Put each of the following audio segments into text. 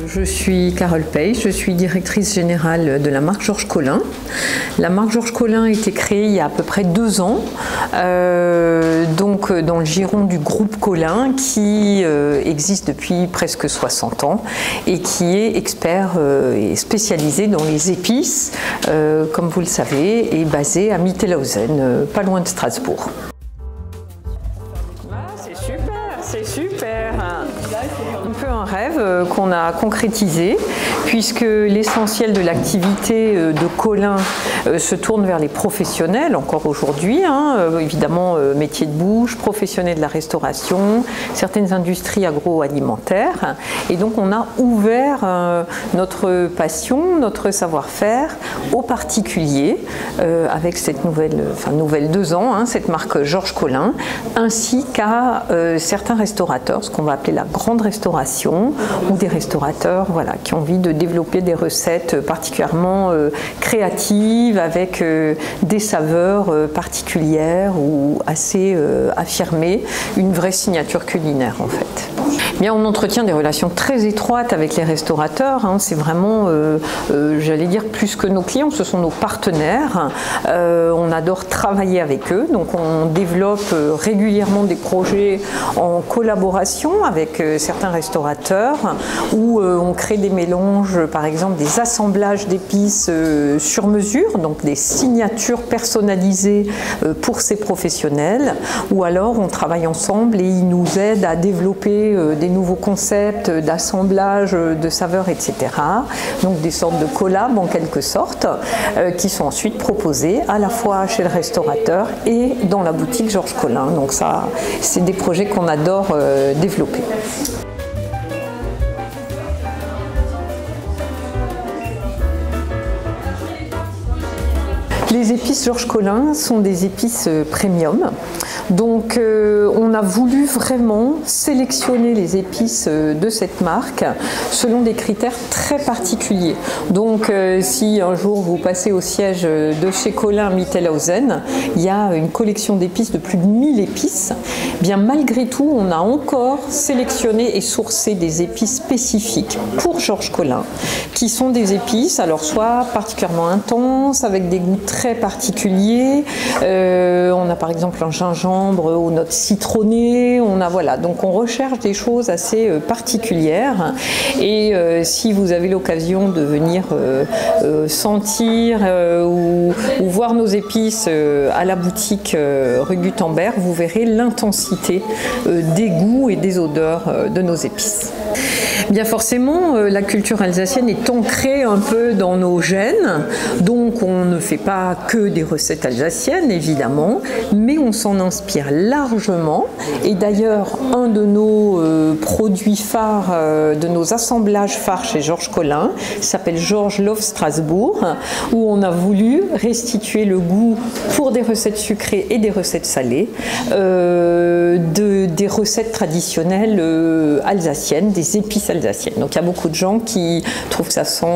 Je suis Carole Pey, je suis directrice générale de la marque Georges Colin. La marque Georges Colin a été créée il y a à peu près 2 ans, donc dans le giron du groupe Colin qui existe depuis presque 60 ans et qui est expert et spécialisé dans les épices, comme vous le savez, et basé à Mittelhausen, pas loin de Strasbourg. C'est super, un peu un rêve qu'on a concrétisé puisque l'essentiel de l'activité de Colin se tourne vers les professionnels encore aujourd'hui, évidemment métiers de bouche, professionnels de la restauration, certaines industries agroalimentaires, et donc on a ouvert notre passion, notre savoir-faire aux particuliers avec cette nouvelle 2 ans, cette marque Georges Colin, ainsi qu'à certains restaurateurs, ce qu'on va appeler la grande restauration, ou des restaurateurs qui ont envie de développer des recettes particulièrement créatives avec des saveurs particulières ou assez affirmées, une vraie signature culinaire en fait. Bien, on entretient des relations très étroites avec les restaurateurs, c'est vraiment, j'allais dire, plus que nos clients, ce sont nos partenaires. On adore travailler avec eux, donc on développe régulièrement des projets en collaboration avec certains restaurateurs où on crée des mélanges, par exemple des assemblages d'épices sur mesure, donc des signatures personnalisées pour ces professionnels, ou alors on travaille ensemble et ils nous aident à développer des nouveaux concepts d'assemblage de saveurs, etc. Donc des sortes de collabs en quelque sorte qui sont ensuite proposés à la fois chez le restaurateur et dans la boutique Georges Colin. Donc ça, c'est des projets qu'on adore développer. Les épices Georges Colin sont des épices premium. Donc on a voulu vraiment sélectionner les épices de cette marque selon des critères très particuliers. Donc si un jour vous passez au siège de chez Colin Mittelhausen, il y a une collection d'épices de plus de 1000 épices. Bien malgré tout, on a encore sélectionné et sourcé des épices spécifiques pour Georges Colin, qui sont des épices, alors soit particulièrement intenses, avec des goûts très particuliers. On a par exemple un gingembre aux notes citronnées, donc on recherche des choses assez particulières, et si vous avez l'occasion de venir sentir ou voir nos épices à la boutique rue Gutenberg, vous verrez l'intensité des goûts et des odeurs de nos épices. Bien forcément, la culture alsacienne est ancrée un peu dans nos gènes, donc on ne fait pas que des recettes alsaciennes évidemment, mais on s'en inspire largement, et d'ailleurs un de nos produits phares, de nos assemblages phares chez Georges Colin, s'appelle Georges Love Strasbourg, où on a voulu restituer le goût pour des recettes sucrées et des recettes salées, des recettes traditionnelles alsaciennes, des épices alsaciennes. Donc il y a beaucoup de gens qui trouvent que ça sent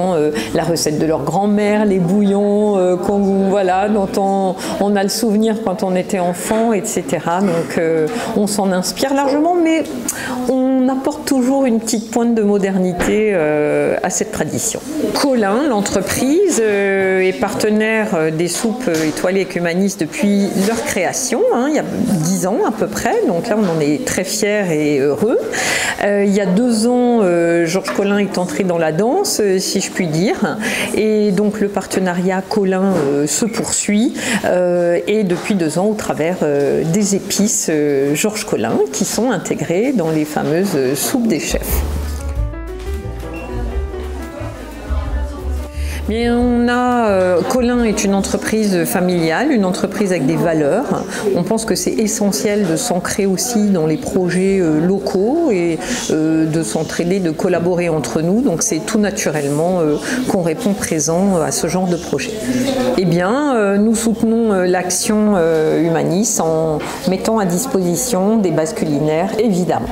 la recette de leur grand-mère, les bouillons dont on a le souvenir quand on était enfant, etc. Donc on s'en inspire largement, mais on apporte toujours une petite pointe de modernité à cette tradition. Colin, l'entreprise, est partenaire des soupes étoilées et humanistes depuis leur création, il y a 10 ans à peu près, donc là on en est très fiers et heureux. Il y a 2 ans, Georges Colin est entré dans la danse, si je puis dire, et donc le partenariat Colin se poursuit, et depuis 2 ans au travers des épices Georges Colin qui sont intégrées dans les fameuses soupes des chefs. Colin est une entreprise familiale, une entreprise avec des valeurs. On pense que c'est essentiel de s'ancrer aussi dans les projets locaux et de s'entraider, de collaborer entre nous. Donc c'est tout naturellement qu'on répond présent à ce genre de projet. Eh bien, nous soutenons l'action humaniste en mettant à disposition des bases culinaires, évidemment.